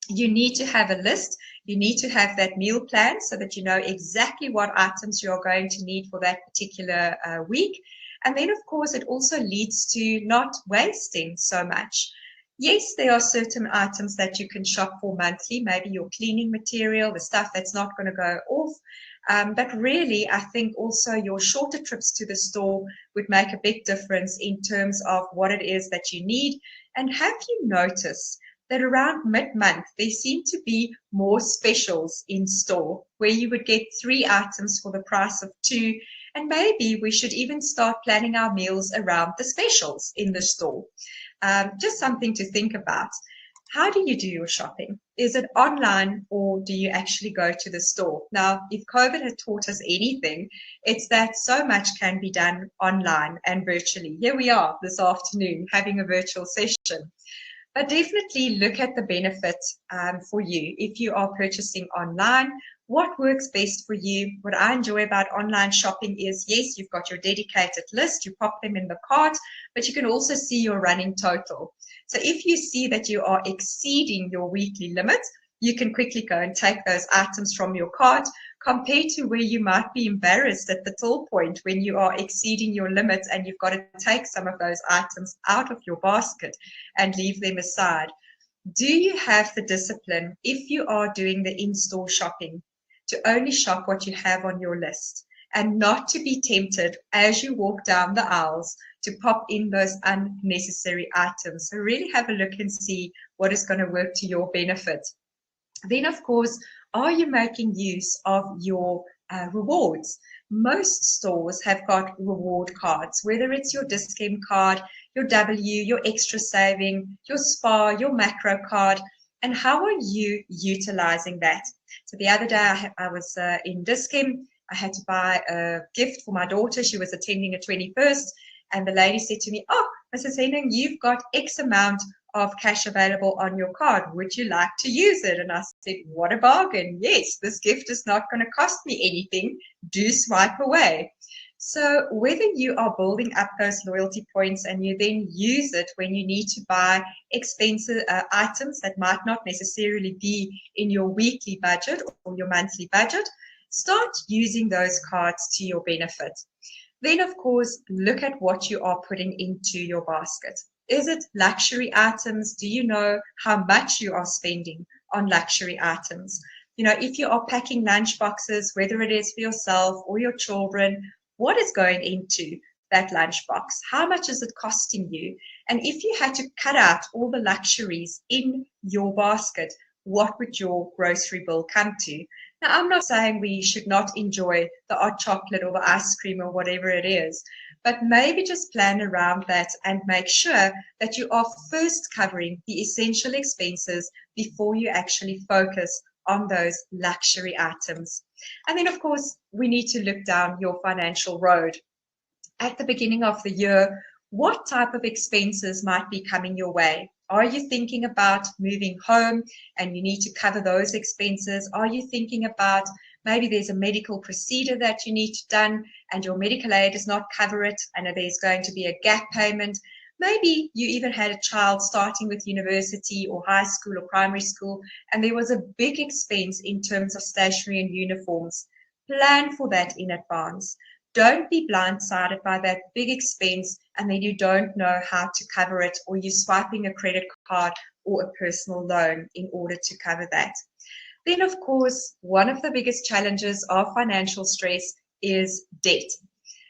You need to have a list. You need to have that meal plan so that you know exactly what items you're going to need for that particular week. And then, of course, it also leads to not wasting so much. Yes, there are certain items that you can shop for monthly, maybe your cleaning material, the stuff that's not going to go off. But really, I think also your shorter trips to the store would make a big difference in terms of what it is that you need. And have you noticed that around mid-month, there seem to be more specials in store where you would get 3 items for the price of 2. And maybe we should even start planning our meals around the specials in the store. Just something to think about. How do you do your shopping? Is it online or do you actually go to the store? Now, if COVID had taught us anything, it's that so much can be done online and virtually. Here we are this afternoon having a virtual session. But definitely look at the benefit for you. If you are purchasing online, what works best for you? What I enjoy about online shopping is, yes, you've got your dedicated list, you pop them in the cart, but you can also see your running total. So if you see that you are exceeding your weekly limit, you can quickly go and take those items from your cart, compared to where you might be embarrassed at the till point when you are exceeding your limits and you've got to take some of those items out of your basket and leave them aside. Do you have the discipline, if you are doing the in-store shopping, to only shop what you have on your list and not to be tempted as you walk down the aisles to pop in those unnecessary items? So really have a look and see what is going to work to your benefit. Then, of course, are you making use of your rewards? Most stores have got reward cards, whether it's your discount card, your W, your extra saving, your SPAR, your macro card, and how are you utilizing that? So the other day I was in discount. I had to buy a gift for my daughter. She was attending a 21st, and the lady said to me, "Oh, Mrs. Henning, you've got X amount of cash available on your card. Would you like to use it?" And I said, "What a bargain. Yes, this gift is not going to cost me anything. Do swipe away." So whether you are building up those loyalty points and you then use it when you need to buy expensive items that might not necessarily be in your weekly budget or your monthly budget, start using those cards to your benefit. Then, of course, look at what you are putting into your basket. Is it luxury items? Do you know how much you are spending on luxury items? You know, if you are packing lunch boxes, whether it is for yourself or your children, what is going into that lunchbox? How much is it costing you? And if you had to cut out all the luxuries in your basket, what would your grocery bill come to? Now, I'm not saying we should not enjoy the hot chocolate or the ice cream or whatever it is, but maybe just plan around that and make sure that you are first covering the essential expenses before you actually focus on those luxury items. And then, of course, we need to look down your financial road. At the beginning of the year, what type of expenses might be coming your way? Are you thinking about moving home and you need to cover those expenses? Are you thinking about maybe there's a medical procedure that you need done and your medical aid does not cover it and there's going to be a gap payment? Maybe you even had a child starting with university or high school or primary school, and there was a big expense in terms of stationery and uniforms. Plan for that in advance. Don't be blindsided by that big expense and then you don't know how to cover it, or you're swiping a credit card or a personal loan in order to cover that. Then, of course, one of the biggest challenges of financial stress is debt.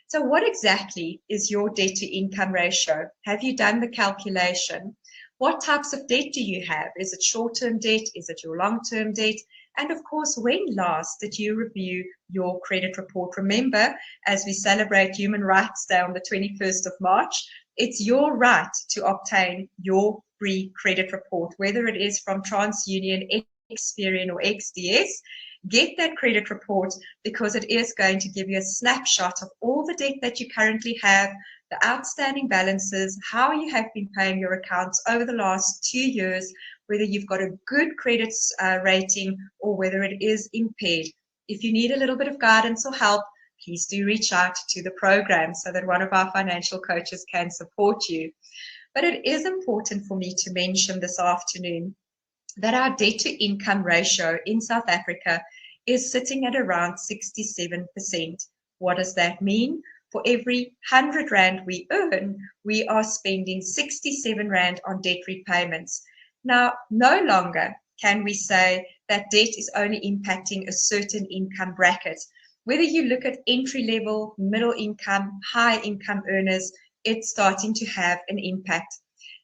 So what exactly is your debt to income ratio? Have you done the calculation? What types of debt do you have? Is it short-term debt? Is it your long-term debt? And of course, when last did you review your credit report? Remember, as we celebrate Human Rights Day on the 21st of March, it's your right to obtain your free credit report, whether it is from TransUnion, Experian, or XDS. Get that credit report because it is going to give you a snapshot of all the debt that you currently have, the outstanding balances, how you have been paying your accounts over the last 2 years, whether you've got a good credit rating or whether it is impaired. If you need a little bit of guidance or help, please do reach out to the program so that one of our financial coaches can support you. But it is important for me to mention this afternoon that our debt to income ratio in South Africa is sitting at around 67%. What does that mean? For every 100 Rand we earn, we are spending 67 Rand on debt repayments. Now, no longer can we say that debt is only impacting a certain income bracket. Whether you look at entry level, middle income, high income earners, it's starting to have an impact.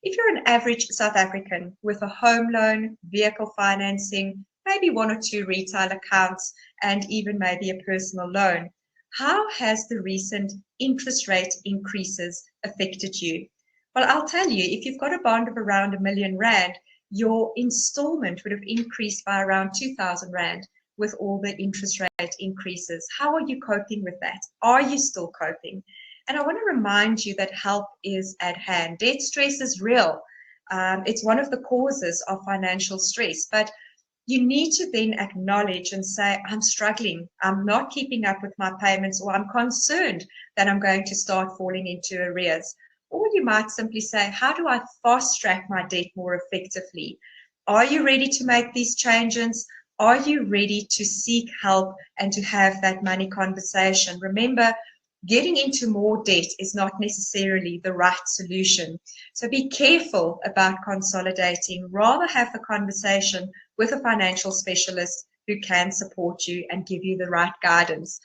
If you're an average South African with a home loan, vehicle financing, maybe 1 or 2 retail accounts, and even maybe a personal loan, how has the recent interest rate increases affected you? Well, I'll tell you, if you've got a bond of around R1,000,000, your installment would have increased by around 2,000 Rand with all the interest rate increases. How are you coping with that? Are you still coping? And I want to remind you that help is at hand. Debt stress is real. It's one of the causes of financial stress, but you need to then acknowledge and say, I'm struggling, I'm not keeping up with my payments, or I'm concerned that I'm going to start falling into arrears. Or you might simply say, how do I fast track my debt more effectively? Are you ready to make these changes? Are you ready to seek help and to have that money conversation? Remember, getting into more debt is not necessarily the right solution. So be careful about consolidating. Rather have the conversation with a financial specialist who can support you and give you the right guidance.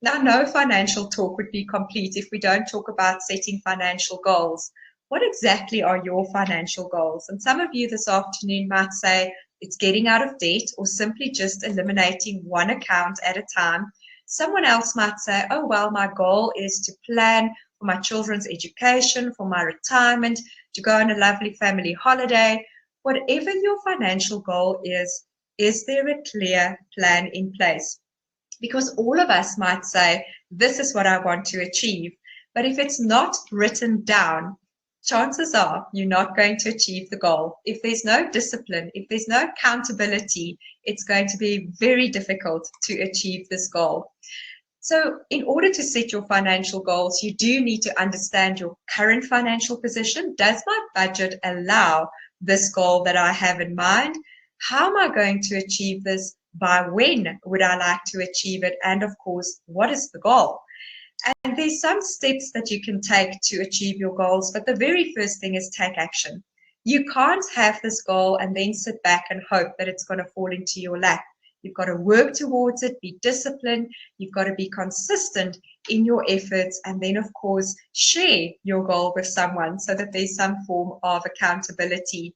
Now, no financial talk would be complete if we don't talk about setting financial goals. What exactly are your financial goals? And some of you this afternoon might say it's getting out of debt or simply just eliminating one account at a time. Someone else might say, oh, well, my goal is to plan for my children's education, for my retirement, to go on a lovely family holiday. Whatever your financial goal is there a clear plan in place? Because all of us might say, this is what I want to achieve. But if it's not written down, chances are you're not going to achieve the goal. If there's no discipline, if there's no accountability, it's going to be very difficult to achieve this goal. So in order to set your financial goals, you do need to understand your current financial position. Does my budget allow this goal that I have in mind? How am I going to achieve this? By when would I like to achieve it? And of course, what is the goal? And there's some steps that you can take to achieve your goals, but the very first thing is take action. You can't have this goal and then sit back and hope that it's going to fall into your lap. You've got to work towards it, be disciplined, you've got to be consistent in your efforts, and then, of course, share your goal with someone so that there's some form of accountability.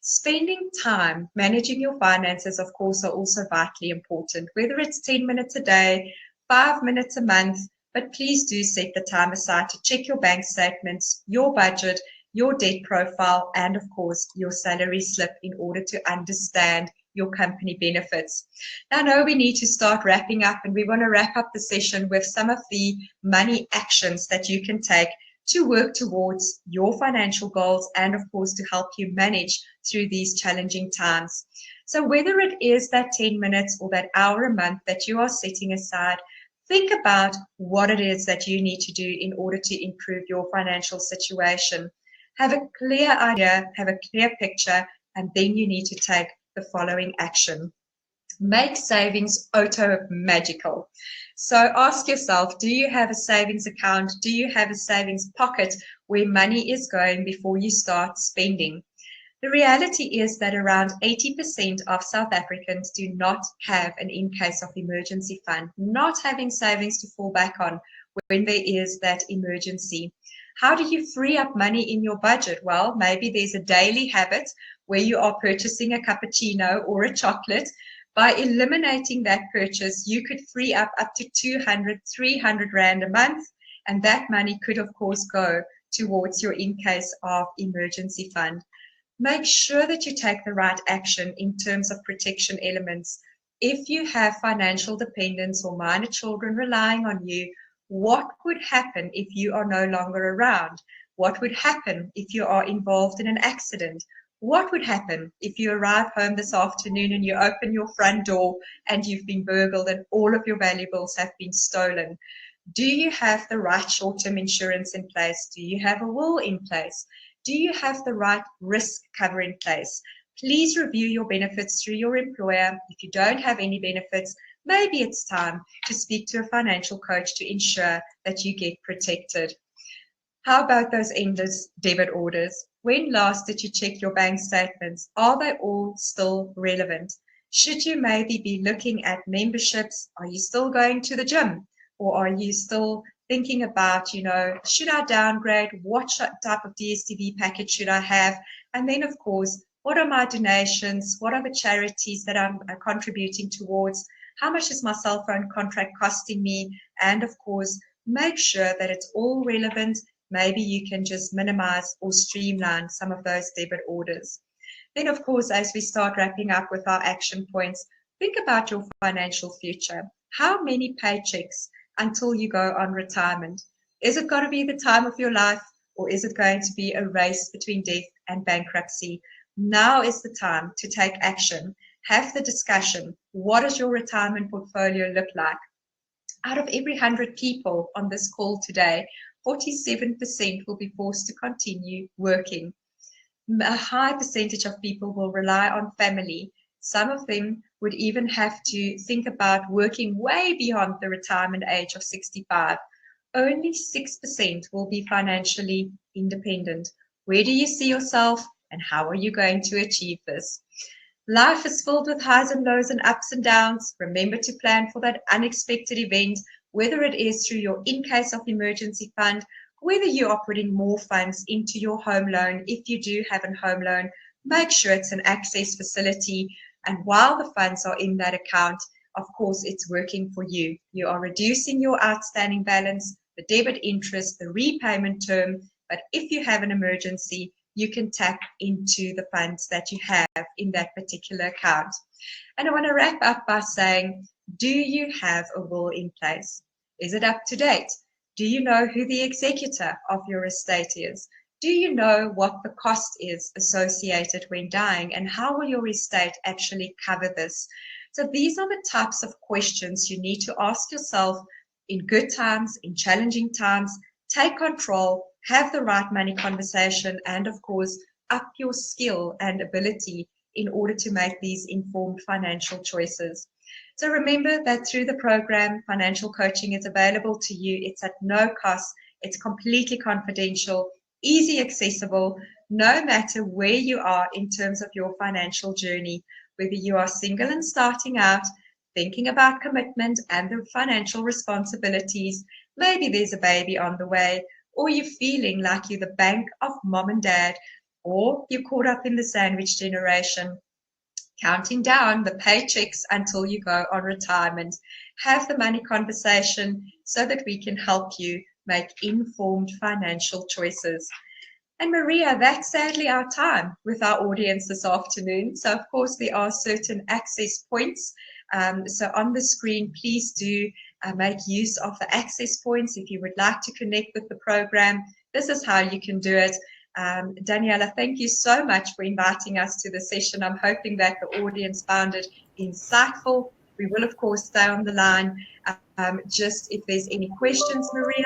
Spending time managing your finances, of course, are also vitally important, whether it's 10 minutes a day, 5 minutes a month, but please do set the time aside to check your bank statements, your budget, your debt profile, and of course, your salary slip in order to understand your company benefits. Now, I know we need to start wrapping up, and we want to wrap up the session with some of the money actions that you can take to work towards your financial goals and, of course, to help you manage through these challenging times. So whether it is that 10 minutes or that hour a month that you are setting aside, think about what it is that you need to do in order to improve your financial situation. Have a clear idea, have a clear picture, and then you need to take the following action. Make savings auto-magical. So ask yourself, do you have a savings account? Do you have a savings pocket where money is going before you start spending? The reality is that around 80% of South Africans do not have an in case of emergency fund, not having savings to fall back on when there is that emergency. How do you free up money in your budget? Well, maybe there's a daily habit where you are purchasing a cappuccino or a chocolate. By eliminating that purchase, you could free up to 200, 300 Rand a month, and that money could, of course, go towards your in case of emergency fund. Make sure that you take the right action in terms of protection elements. If you have financial dependents or minor children relying on you, what would happen if you are no longer around? What would happen if you are involved in an accident? What would happen if you arrive home this afternoon and you open your front door and you've been burgled and all of your valuables have been stolen? Do you have the right short-term insurance in place? Do you have a will in place? Do you have the right risk cover in place? Please review your benefits through your employer. If you don't have any benefits, maybe it's time to speak to a financial coach to ensure that you get protected. How about those endless debit orders? When last did you check your bank statements? Are they all still relevant? Should you maybe be looking at memberships? Are you still going to the gym? Or are you still thinking about, should I downgrade? What type of DSTV package should I have? And then, of course, what are my donations? What are the charities that I'm contributing towards? How much is my cell phone contract costing me? And of course, make sure that it's all relevant. Maybe you can just minimize or streamline some of those debit orders. Then, of course, as we start wrapping up with our action points, think about your financial future. How many paychecks until you go on retirement? Is it going to be the time of your life, or is it going to be a race between death and bankruptcy? Now is the time to take action. Have the discussion. What does your retirement portfolio look like? Out of every 100 people on this call today, 47% will be forced to continue working. A high percentage of people will rely on family. Some of them would even have to think about working way beyond the retirement age of 65. Only 6% will be financially independent. Where do you see yourself, and how are you going to achieve this? Life is filled with highs and lows and ups and downs. Remember to plan for that unexpected event, whether it is through your in case of emergency fund, whether you are putting more funds into your home loan. If you do have a home loan, make sure it's an access facility. And while the funds are in that account, of course, it's working for you. You are reducing your outstanding balance, the debit interest, the repayment term. But if you have an emergency, you can tap into the funds that you have in that particular account. And I want to wrap up by saying, do you have a will in place? Is it up to date? Do you know who the executor of your estate is? Do you know what the cost is associated when dying, and how will your estate actually cover this? So these are the types of questions you need to ask yourself in good times, in challenging times. Take control, have the right money conversation, and of course, up your skill and ability in order to make these informed financial choices. So remember that through the program, financial coaching is available to you. It's at no cost. It's completely confidential, easy accessible, no matter where you are in terms of your financial journey, whether you are single and starting out, thinking about commitment and the financial responsibilities. Maybe there's a baby on the way, or you're feeling like you're the bank of mom and dad, or you're caught up in the sandwich generation, counting down the paychecks until you go on retirement. Have the money conversation so that we can help you make informed financial choices. And Maria, that's sadly our time with our audience this afternoon. So of course there are certain access points. So on the screen, please do make use of the access points if you would like to connect with the program. This is how you can do it. Daniela, thank you so much for inviting us to the session. I'm hoping that the audience found it insightful. We will, of course, stay on the line. Just if there's any questions, Maria,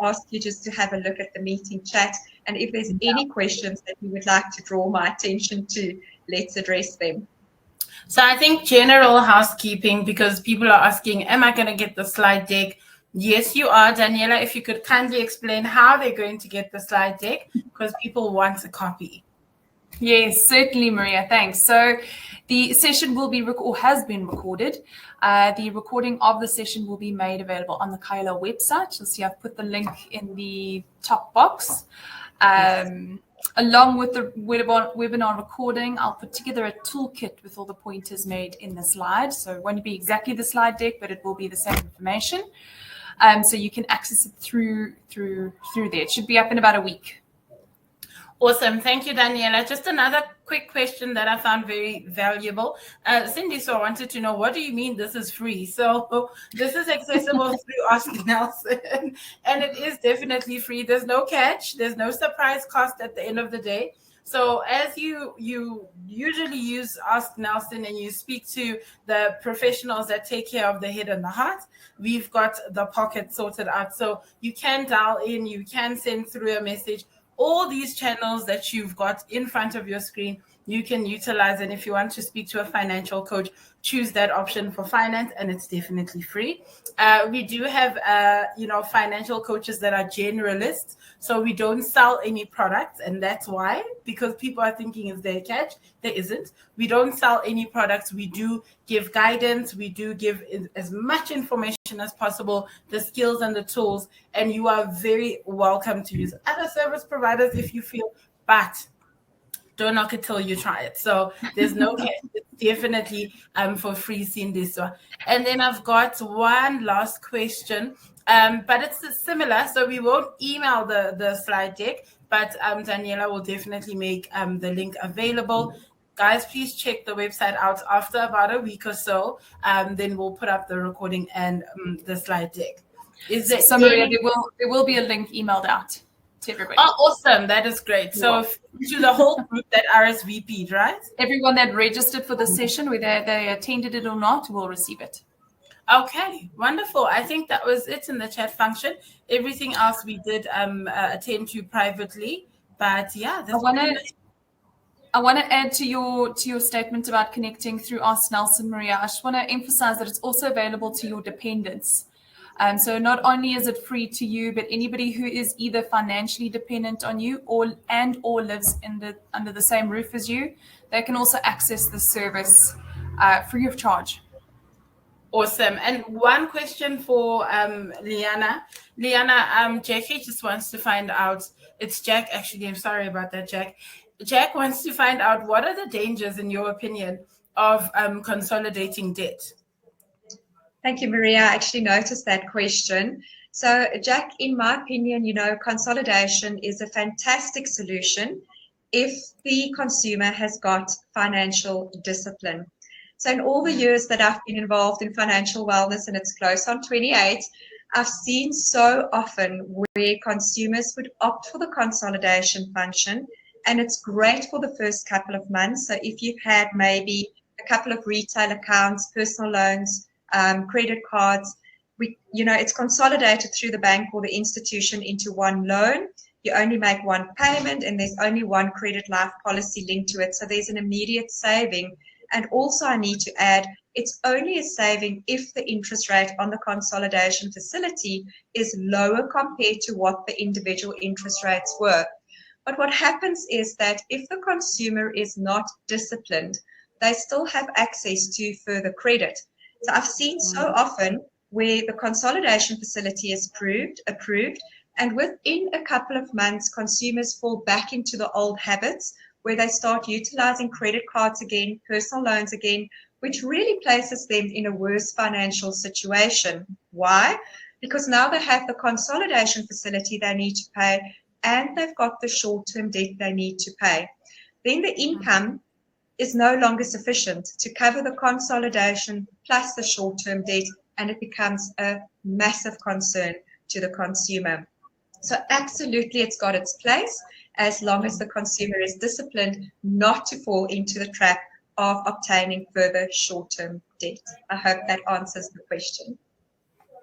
I'll ask you just to have a look at the meeting chat. And if there's any questions that you would like to draw my attention to, let's address them. So I think general housekeeping, because people are asking, am I going to get the slide deck? Yes, you are. Daniela, if you could kindly explain how they're going to get the slide deck, because people want a copy. Yes, certainly, Maria. Thanks. So the session will be or has been recorded. The recording of the session will be made available on the Kaelo website. You'll see I've put the link in the top box. Along with the webinar recording, I'll put together a toolkit with all the pointers made in the slide. So it won't be exactly the slide deck, but it will be the same information. So you can access it through there. It should be up in about a week. Awesome. Thank you, Daniela. Just another quick question that I found very valuable. Cindy so wanted to know, what do you mean this is free? So this is accessible through Ask Nelson, and it is definitely free. There's no catch. There's no surprise cost at the end of the day. So as you usually use Ask Nelson and you speak to the professionals that take care of the head and the heart, we've got the pocket sorted out. So you can dial in, you can send through a message. All these channels that you've got in front of your screen, you can utilize. And if you want to speak to a financial coach, choose that option for finance, and it's definitely free. We do have, financial coaches that are generalists. So we don't sell any products, and that's why, because people are thinking is there a catch? There isn't. We don't sell any products. We do give guidance. We do give as much information as possible, the skills and the tools, and you are very welcome to use other service providers if you feel, but don't knock it till you try it. So there's no catch. It's definitely for free seeing this one. And then I've got one last question, but it's similar. So we won't email the slide deck, but Daniela will definitely make the link available. Guys, please check the website out after about a week or so. Then we'll put up the recording and the slide deck. Is there So Maria, there will be a link emailed out to everybody. Oh, awesome. That is great. So to the whole group that RSVP'd, right? Everyone that registered for the session, whether they attended it or not, will receive it. Okay, wonderful. I think that was it in the chat function. Everything else we did attend to privately. But yeah, I want to add to your statement about connecting through Ask Nelson, Maria. I just want to emphasize that it's also available to your dependents. So not only is it free to you, but anybody who is either financially dependent on you or lives under the same roof as you, they can also access the service free of charge. Awesome. And one question for Liana. Liana, Jackie just wants to find out, it's Jack actually, I'm sorry about that, Jack. Jack wants to find out, what are the dangers, in your opinion, of consolidating debt? Thank you, Maria. I actually noticed that question. So, Jack, in my opinion, consolidation is a fantastic solution if the consumer has got financial discipline. So in all the years that I've been involved in financial wellness, and it's close on 28, I've seen so often where consumers would opt for the consolidation function, and it's great for the first couple of months. So if you've had maybe a couple of retail accounts, personal loans, credit cards, it's consolidated through the bank or the institution into one loan. You only make one payment, and there's only one credit life policy linked to it. So there's an immediate saving. And also I need to add, it's only a saving if the interest rate on the consolidation facility is lower compared to what the individual interest rates were. But what happens is that if the consumer is not disciplined, they still have access to further credit. So I've seen so often where the consolidation facility is approved, and within a couple of months, consumers fall back into the old habits where they start utilizing credit cards again, personal loans again, which really places them in a worse financial situation. Why? Because now they have the consolidation facility they need to pay, and they've got the short-term debt they need to pay. Then the income is no longer sufficient to cover the consolidation plus the short-term debt, and it becomes a massive concern to the consumer. So absolutely, it's got its place as long as the consumer is disciplined not to fall into the trap of obtaining further short-term debt. I hope that answers the question.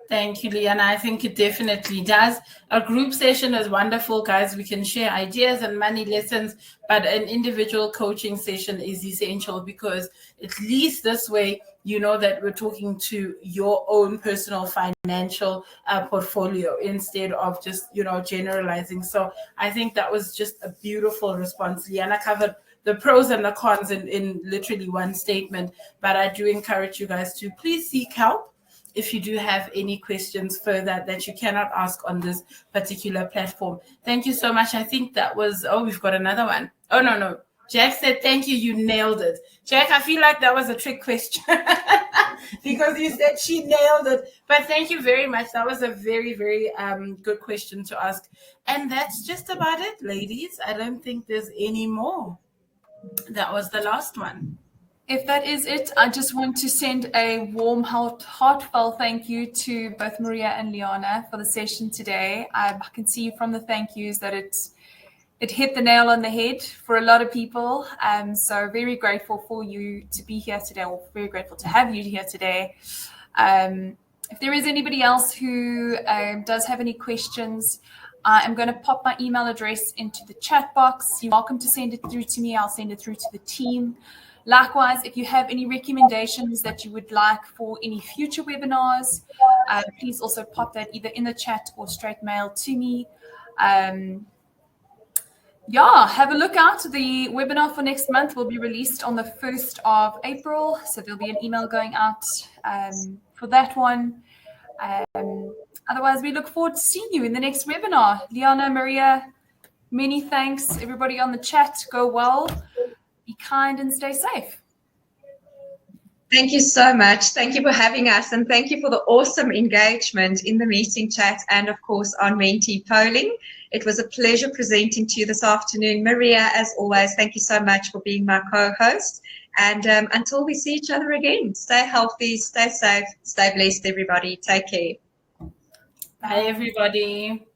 Thank you, Liana. I think it definitely does. A group session is wonderful, guys. We can share ideas and money lessons, but an individual coaching session is essential, because at least this way, you know that we're talking to your own personal financial portfolio instead of just, generalizing. So I think that was just a beautiful response. Liana covered the pros and the cons in literally one statement, but I do encourage you guys to please seek help if you do have any questions further that you cannot ask on this particular platform. Thank you so much. I think that was, we've got another one. Oh, no. Jack said, thank you. You nailed it. Jack, I feel like that was a trick question because you said she nailed it. But thank you very much. That was a very, very good question to ask. And that's just about it, ladies. I don't think there's any more. That was the last one. If that is it, I just want to send a warm, heartfelt thank you to both Maria and Liana for the session today. I can see from the thank yous that it hit the nail on the head for a lot of people. So very grateful for you to be here today, or very grateful to have you here today. If there is anybody else who does have any questions, I am going to pop my email address into the chat box. You're welcome to send it through to me. I'll send it through to the team. Likewise, if you have any recommendations that you would like for any future webinars, please also pop that either in the chat or straight mail to me. Yeah, have a look out. The webinar for next month will be released on the 1st of April. So there'll be an email going out for that one. Otherwise, we look forward to seeing you in the next webinar. Liana, Maria, many thanks. Everybody on the chat, go well, be kind and stay safe. Thank you so much. Thank you for having us, and thank you for the awesome engagement in the meeting chat and, of course, on Mentee polling. It was a pleasure presenting to you this afternoon. Maria, as always, thank you so much for being my co-host. And until we see each other again, stay healthy, stay safe, stay blessed, everybody. Take care. Bye, everybody.